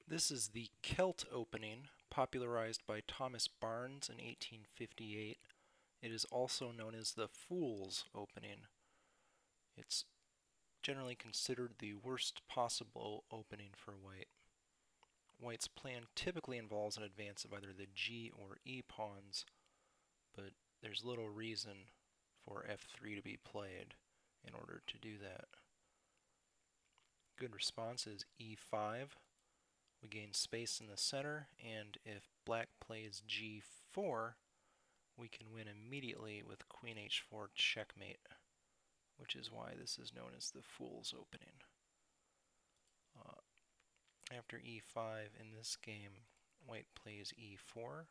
This is the Celt opening, popularized by Thomas Barnes in 1858. It is also known as the Fool's opening. It's generally considered the worst possible opening for white. White's plan typically involves an advance of either the G or E pawns, but there's little reason for F3 to be played in order to do that. Good response is E5. We gain space in the center, and if black plays G4, we can win immediately with Queen H4 checkmate, which is why this is known as the Fool's opening. After E5 in this game, white plays E4.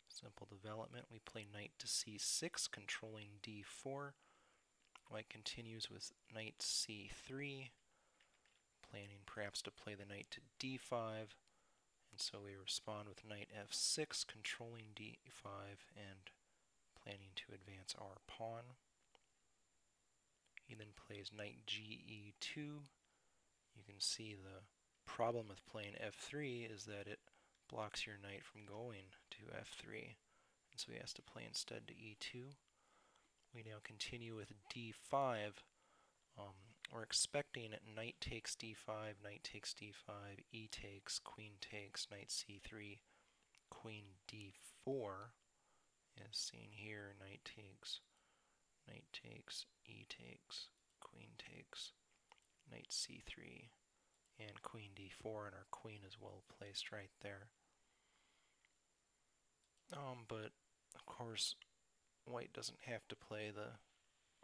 Simple development. We play knight to C6, controlling D4. White continues with knight C3, planning perhaps to play the knight to D5, and so we respond with knight F6, controlling D5 and planning to advance our pawn. He then plays knight GE2. You can see the problem with playing F3 is that it blocks your knight from going to F3, and so he has to play instead to E2. We now continue with D5. We're expecting knight takes D5, knight takes D5, E takes, queen takes, knight C3, queen D4, as seen here, knight takes, E takes, queen takes, knight C3, and queen D4, and our queen is well placed right there. But of course, white doesn't have to play the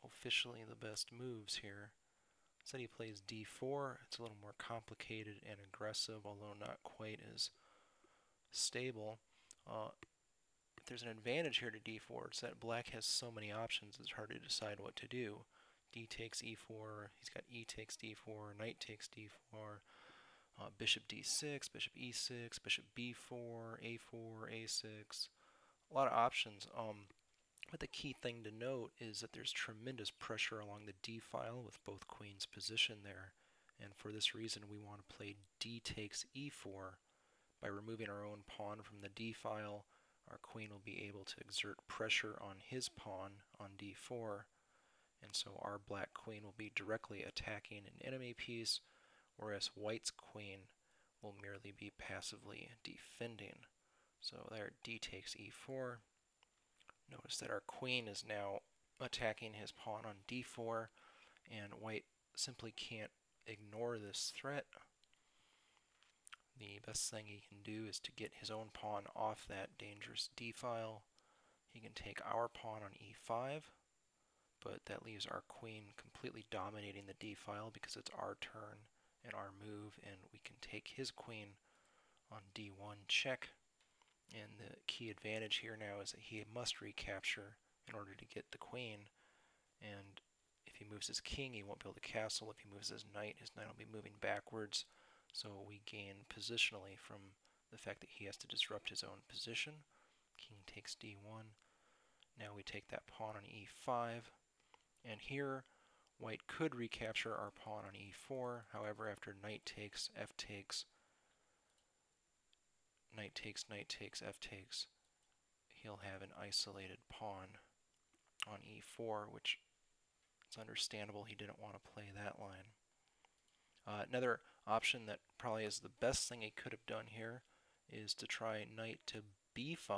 officially the best moves here. Instead he plays D4. It's a little more complicated and aggressive, although not quite as stable. If there's an advantage here to D4, it's that black has so many options it's hard to decide what to do. D takes E4, he's got E takes D4, knight takes D4, bishop D6, bishop E6, bishop B4, A4, A6. A lot of options. But the key thing to note is that there's tremendous pressure along the D file with both queens positioned there, and for this reason we want to play D takes E4. By removing our own pawn from the D file, our queen will be able to exert pressure on his pawn on D4, and so our black queen will be directly attacking an enemy piece, whereas white's queen will merely be passively defending. So there, D takes E4. Notice that our queen is now attacking his pawn on D4, and white simply can't ignore this threat. The best thing he can do is to get his own pawn off that dangerous D file. He can take our pawn on E5, but that leaves our queen completely dominating the D file because it's our turn and our move, and we can take his queen on D1 check. And the key advantage here now is that he must recapture in order to get the queen, and if he moves his king he won't be able to castle. If he moves his knight will be moving backwards, so we gain positionally from the fact that he has to disrupt his own position. King takes D1. Now we take that pawn on E5, and here white could recapture our pawn on E4. However, after knight takes, F takes, knight takes, knight takes, F takes, he'll have an isolated pawn on E4, which it's understandable he didn't want to play that line. Another option that probably is the best thing he could have done here is to try knight to B5,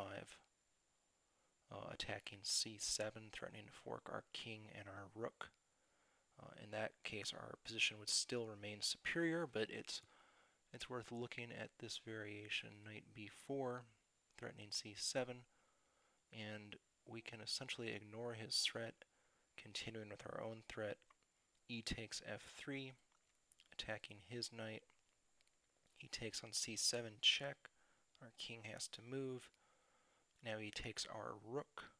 attacking C7, threatening to fork our king and our rook. In that case, our position would still remain superior, but it's worth looking at this variation, knight B4, threatening C7, and we can essentially ignore his threat, continuing with our own threat. E takes F3, attacking his knight. He takes on C7 check. Our king has to move. Now he takes our rook.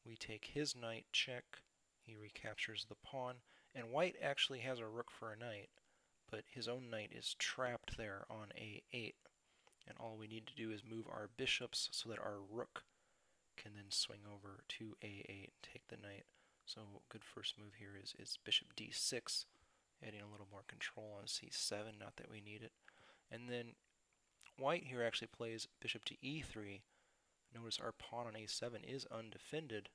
We take his knight check. He recaptures the pawn, and white actually has a rook for a knight, but his own knight is trapped there on A8, and all we need to do is move our bishops so that our rook can then swing over to A8 and take the knight. So a good first move here is bishop D6, adding a little more control on C7, not that we need it. And then white here actually plays bishop to e3. Notice our pawn on a7 is undefended,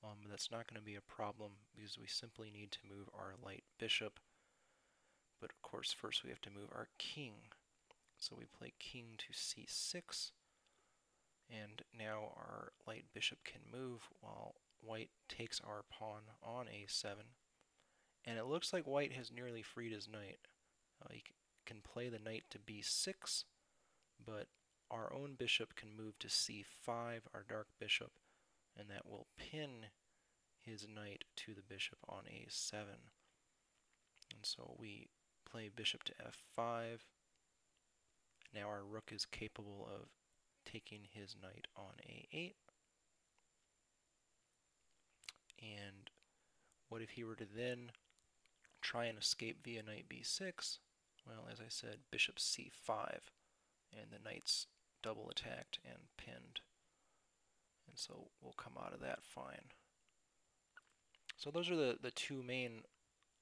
but that's not going to be a problem because we simply need to move our light bishop. But of course, first we have to move our king. So we play king to c6, and now our light bishop can move while white takes our pawn on a7. And it looks like white has nearly freed his knight. He can play the knight to b6, but our own bishop can move to c5, our dark bishop, and that will pin his knight to the bishop on a7. And so we play bishop to f5. Now our rook is capable of taking his knight on a8. And what if he were to then try and escape via knight b6? Well, as I said, bishop c5, and the knight's double attacked and pinned. And so we'll come out of that fine. So those are the two main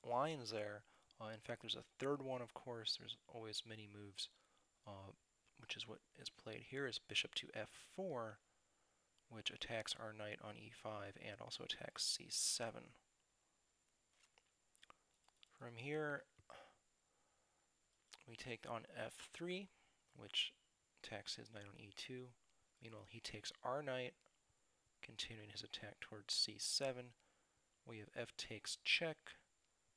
lines there. In fact, there's a third one, of course. There's always many moves, which is what is played here, is bishop to f4, which attacks our knight on e5 and also attacks c7. From here, we take on f3, which attacks his knight on e2. Meanwhile, he takes our knight, continuing his attack towards c7. We have f takes check.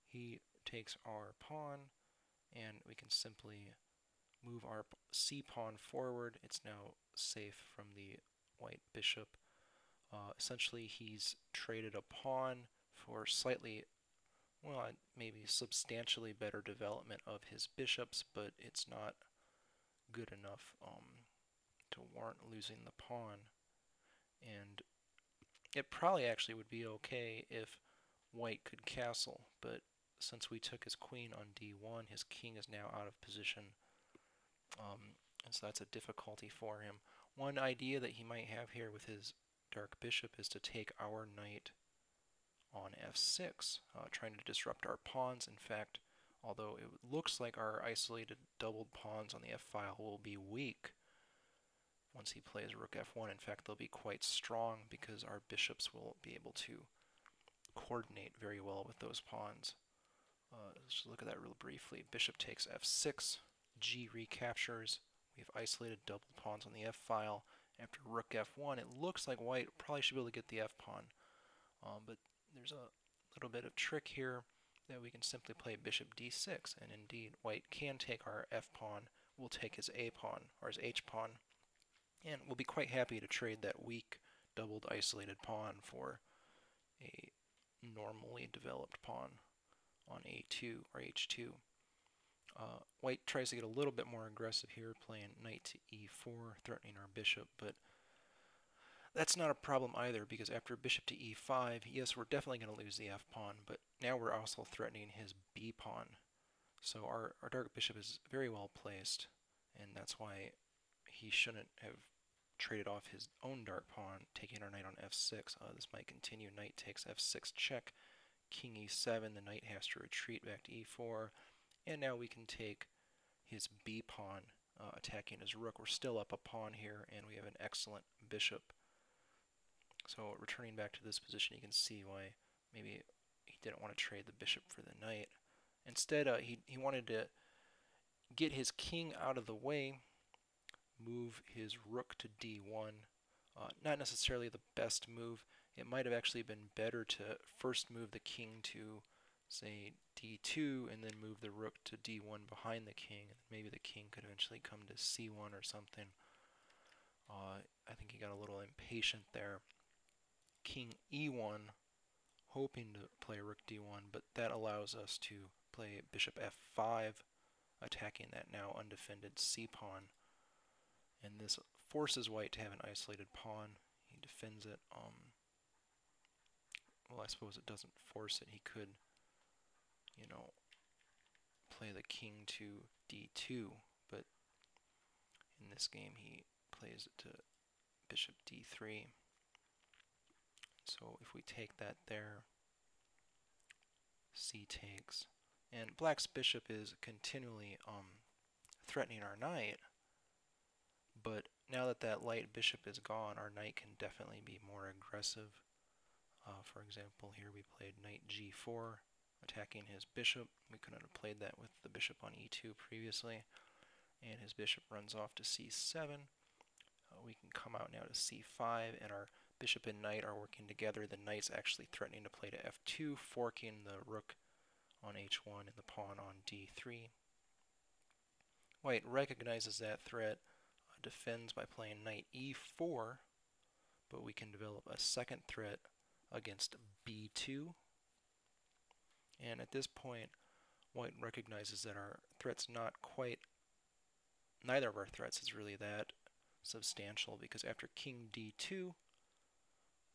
He takes our pawn, and we can simply move our c pawn forward. It's now safe from the white bishop. Essentially, he's traded a pawn for slightly, well, maybe substantially better development of his bishops, but it's not good enough to warrant losing the pawn. And it probably actually would be okay if white could castle, but since we took his queen on d1, his king is now out of position, and so that's a difficulty for him. One idea that he might have here with his dark bishop is to take our knight on f6, trying to disrupt our pawns. In fact, although it looks like our isolated doubled pawns on the f-file will be weak once he plays rook f1, in fact they'll be quite strong because our bishops will be able to coordinate very well with those pawns. Let's just look at that real briefly. Bishop takes f6, g recaptures. We've isolated double pawns on the f-file. After rook f1, it looks like white probably should be able to get the f-pawn, but there's a little bit of trick here that we can simply play bishop d6, and indeed white can take our f-pawn. We'll take his a-pawn, or his h-pawn, and we'll be quite happy to trade that weak doubled isolated pawn for a normally developed pawn on a2 or h2. White tries to get a little bit more aggressive here, playing knight to e4, threatening our bishop, but that's not a problem either, because after bishop to e5, yes, we're definitely going to lose the f-pawn, but now we're also threatening his b-pawn. So our dark bishop is very well placed, and that's why he shouldn't have traded off his own dark pawn, taking our knight on f6. This might continue. Knight takes f6 check, king e7, the knight has to retreat back to e4, and now we can take his b-pawn, attacking his rook. We're still up a pawn here, and we have an excellent bishop. So returning back to this position, you can see why maybe he didn't want to trade the bishop for the knight. Instead, he wanted to get his king out of the way, move his rook to d1. Not necessarily the best move. It might have actually been better to first move the king to, say, d2, and then move the rook to d1 behind the king. Maybe the king could eventually come to c1 or something. I think he got a little impatient there. King e1, hoping to play rook d1, but that allows us to play bishop f5, attacking that now undefended c-pawn. And this forces white to have an isolated pawn. He defends it. Well, I suppose it doesn't force it. He could, play the king to d2, but in this game he plays it to bishop d3. So if we take that there, c takes, and black's bishop is continually threatening our knight. But now that that light bishop is gone, our knight can definitely be more aggressive. For example, here we played knight g4, attacking his bishop. We couldn't have played that with the bishop on e2 previously. And his bishop runs off to c7. We can come out now to c5, and our bishop and knight are working together. The knight's actually threatening to play to f2, forking the rook on h1 and the pawn on d3. White recognizes that threat, defends by playing knight e4, but we can develop a second threat against b2. And at this point, White recognizes that our threat's not quite, neither of our threats is really that substantial, because after king d2,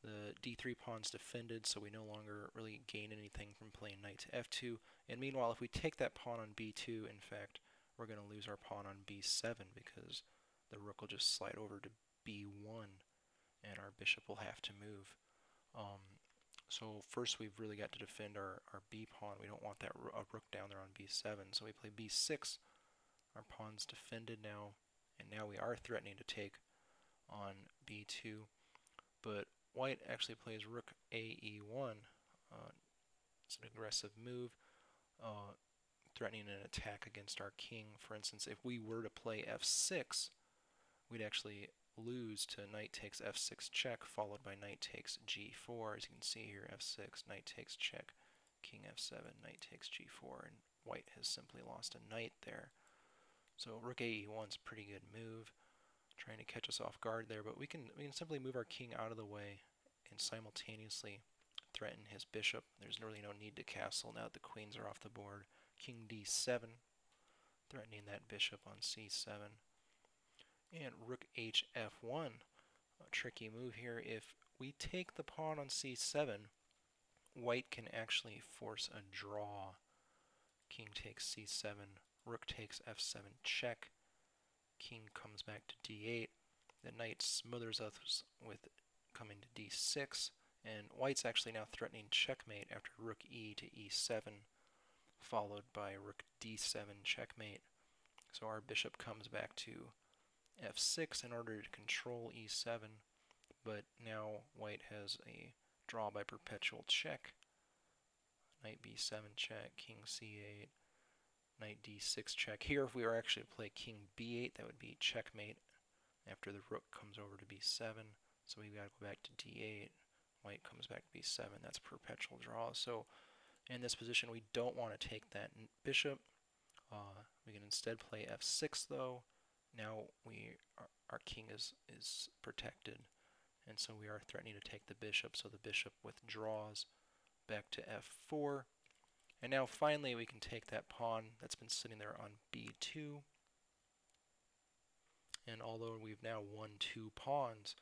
the d3 pawn's defended, so we no longer really gain anything from playing knight to f2. And meanwhile, if we take that pawn on b2, in fact, we're going to lose our pawn on b7 because the rook will just slide over to b1 and our bishop will have to move. So first we've really got to defend our b pawn. We don't want that rook down there on b7, so we play b6. Our pawn's defended now, and now we are threatening to take on b2, but White actually plays rook a e1. It's an aggressive move, threatening an attack against our king. For instance, if we were to play f6, we'd actually lose to knight takes f6 check, followed by knight takes g4. As you can see here, f6, knight takes check, king f7, knight takes g4, and White has simply lost a knight there. So rook a e1 is a pretty good move, trying to catch us off guard there, but we can simply move our king out of the way and simultaneously threaten his bishop. There's really no need to castle now that the queens are off the board. King d7, threatening that bishop on c7. And rook hf1, a tricky move here. If we take the pawn on c7, White can actually force a draw. King takes c7, rook takes f7 check, king comes back to d8, the knight smothers us with coming to d6, and White's actually now threatening checkmate after rook e to e7, followed by rook d7 checkmate. So our bishop comes back to f6 in order to control e7, but now White has a draw by perpetual check. Knight b7 check, king c8, knight d6 check. Here, if we were actually to play king b8, that would be checkmate after the rook comes over to b7. So we've got to go back to d8. White comes back to b7. That's perpetual draw. So in this position, we don't want to take that bishop. We can instead play f6, though. Now our king is protected, and so we are threatening to take the bishop. So the bishop withdraws back to f4. And now finally we can take that pawn that's been sitting there on b2. And although we've now won 2 pawns,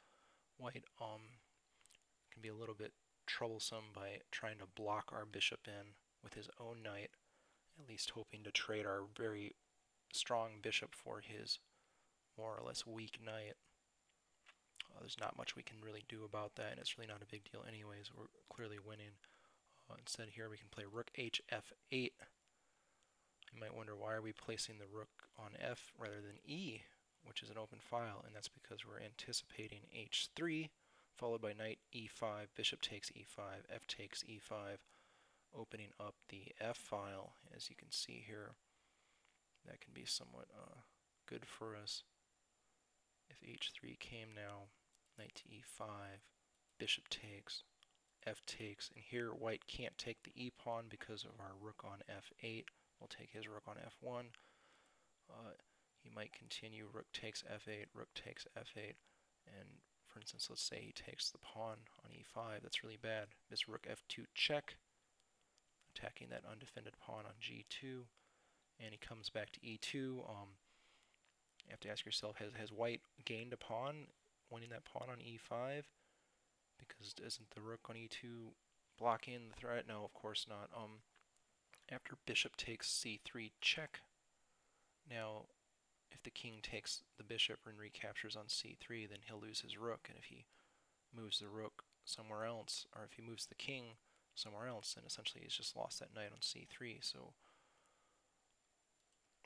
White can be a little bit troublesome by trying to block our bishop in with his own knight, at least hoping to trade our very strong bishop for his more or less weak knight. There's not much we can really do about that, and it's really not a big deal anyways. We're clearly winning. Instead here we can play rook hf8. You might wonder, why are we placing the rook on f rather than e, which is an open file, and that's because we're anticipating h3, followed by knight e5, bishop takes e5, f takes e5, opening up the f file. As you can see here, that can be somewhat good for us. If h3 came now, knight to e5, bishop takes, f takes, and here White can't take the e pawn because of our rook on f8. We'll take his rook on f1. He might continue rook takes f8, rook takes f8, and for instance, let's say he takes the pawn on e5. That's really bad. This rook f2 check, attacking that undefended pawn on g2, and he comes back to e2. You have to ask yourself, has White gained a pawn, winning that pawn on e5? Because isn't the rook on e2 blocking the threat? No, of course not. After bishop takes c3 check, now if the king takes the bishop and recaptures on c3, then he'll lose his rook, and if he moves the rook somewhere else, or if he moves the king somewhere else, then essentially he's just lost that knight on c3. So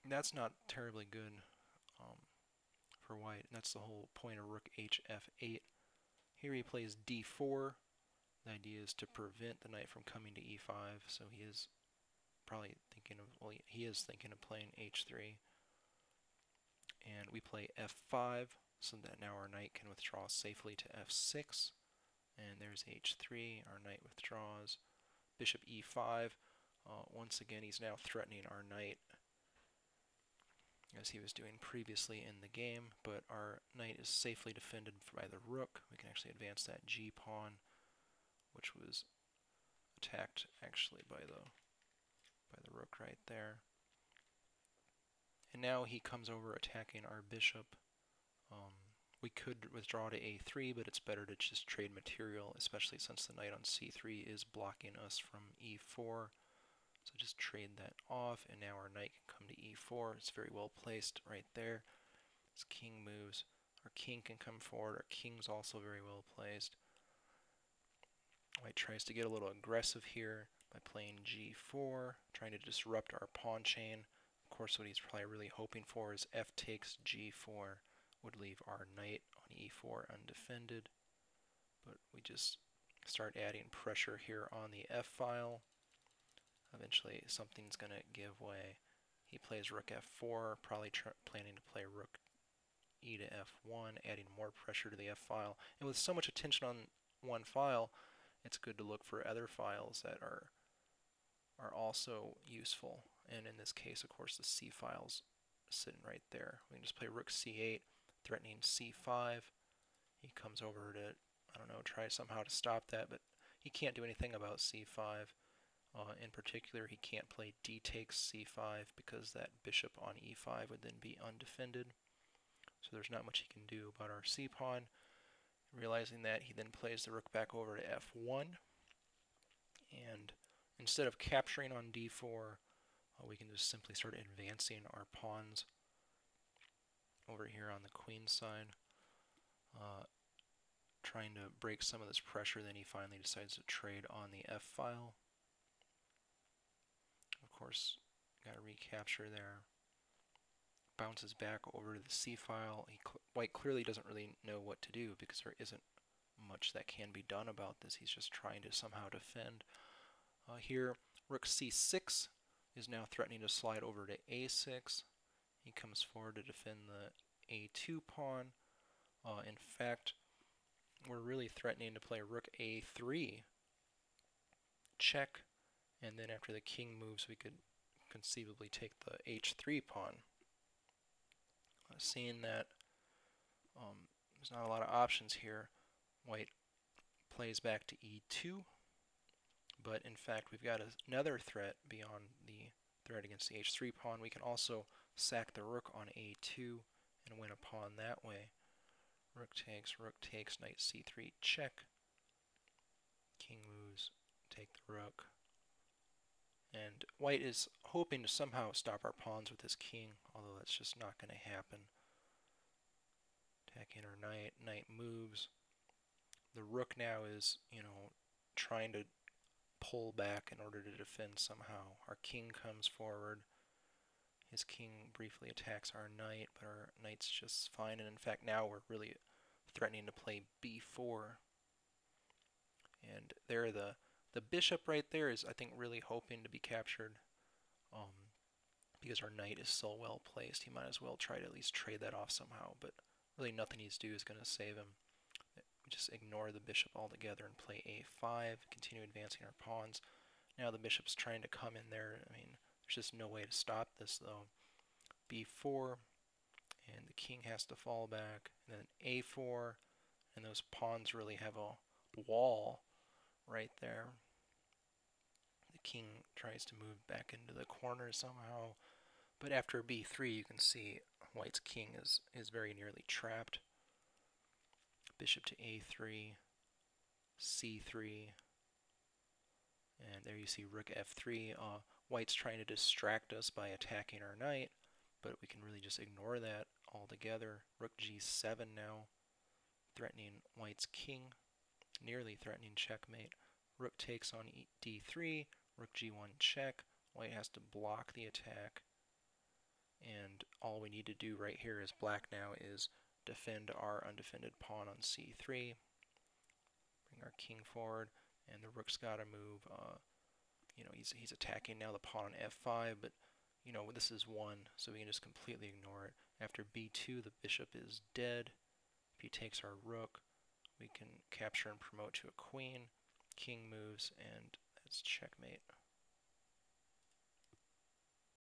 that's not terribly good for white, and that's the whole point of rook hf8. Here he plays d4. The idea is to prevent the knight from coming to e5, so he is probably thinking of, well, he is thinking of playing h3. And we play f5, so that now our knight can withdraw safely to f6. And there's h3, our knight withdraws. Bishop e5. Once again, he's now threatening our knight, as he was doing previously in the game, but our knight is safely defended by the rook. We can actually advance that g-pawn, which was attacked actually by the rook right there. And now he comes over attacking our bishop. We could withdraw to a3, but it's better to just trade material, especially since the knight on c3 is blocking us from e4. So just trade that off, and now our knight can come to e4. It's very well placed right there. As king moves, our king can come forward. Our king's also very well placed. White tries to get a little aggressive here by playing g4, trying to disrupt our pawn chain. Of course, what he's probably really hoping for is f takes g4 would leave our knight on e4 undefended. But we just start adding pressure here on the f-file. Eventually something's going to give way. He plays rook f4, probably planning to play rook e to f1, adding more pressure to the f-file. And with so much attention on one file, it's good to look for other files that are also useful. And in this case, of course, the c file's sitting right there. We can just play rook c8, threatening c5. He comes over to, I don't know, try somehow to stop that, but he can't do anything about c5. In particular, he can't play d takes c5 because that bishop on e5 would then be undefended. So there's not much he can do about our c-pawn. Realizing that, he then plays the rook back over to f1. And instead of capturing on d4, we can just simply start advancing our pawns over here on the queen side. Trying to break some of this pressure, then he finally decides to trade on the f-file. Of course, got a recapture there. Bounces back over to the c-file. White clearly doesn't really know what to do because there isn't much that can be done about this. He's just trying to somehow defend. Here, rook c6 is now threatening to slide over to a6. He comes forward to defend the a2 pawn. In fact, we're really threatening to play rook a3, check, and then after the king moves, we could conceivably take the h3 pawn. Seeing that there's not a lot of options here, white plays back to e2, but in fact we've got another threat beyond the threat against the h3 pawn. We can also sack the rook on a2 and win a pawn that way. Rook takes, knight c3, check. King moves, take the rook. And white is hoping to somehow stop our pawns with his king, although that's just not going to happen. Attacking our knight, knight moves. The rook now is, trying to pull back in order to defend somehow. Our king comes forward. His king briefly attacks our knight, but our knight's just fine. And in fact, now we're really threatening to play b4. And there, the bishop right there is, I think, really hoping to be captured. Because our knight is so well placed, he might as well try to at least trade that off somehow. But really, nothing he's do is going to save him. Just ignore the bishop altogether and play a5. Continue advancing our pawns. Now the bishop's trying to come in there. I mean, there's just no way to stop this though. b4, and the king has to fall back. And then a4, and those pawns really have a wall right there. The king tries to move back into the corner somehow. But after b3, you can see white's king is very nearly trapped. Bishop to a3, c3, and there you see rook f3. White's trying to distract us by attacking our knight, but we can really just ignore that altogether. Rook g7 now, threatening white's king, nearly threatening checkmate. Rook takes on d3, rook g1 check. White has to block the attack. And all we need to do right here is black now is defend our undefended pawn on c3, bring our king forward, and the rook's got to move. He's attacking now the pawn on f5, but this is 1, so we can just completely ignore it. After b2, the bishop is dead. If he takes our rook, we can capture and promote to a queen. King moves, and that's checkmate.